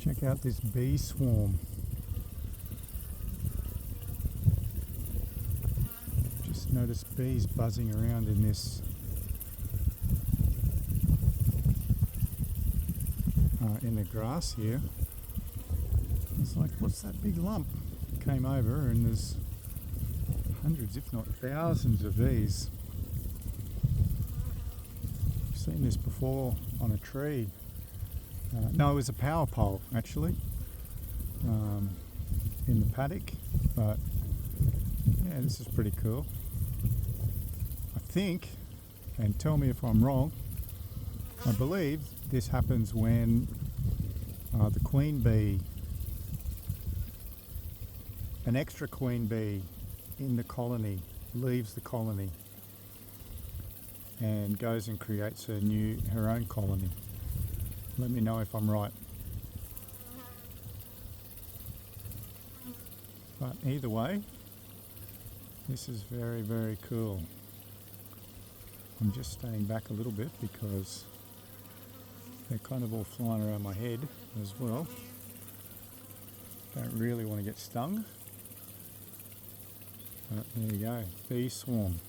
Check out this bee swarm. Just noticed bees buzzing around in this in the grass here. It's like, what's that big lump? Came over and there's hundreds, if not thousands of these. I've seen this before on a tree. No, it was a power pole actually, in the paddock, but yeah, this is pretty cool. I think, and tell me if I'm wrong, I believe this happens when the queen bee, an extra queen bee in the colony, leaves the colony and goes and creates her own colony. Let me know if I'm right. But either way, this is very, very cool. I'm just staying back a little bit because they're kind of all flying around my head as well. Don't really want to get stung. But there you go, bee swarm.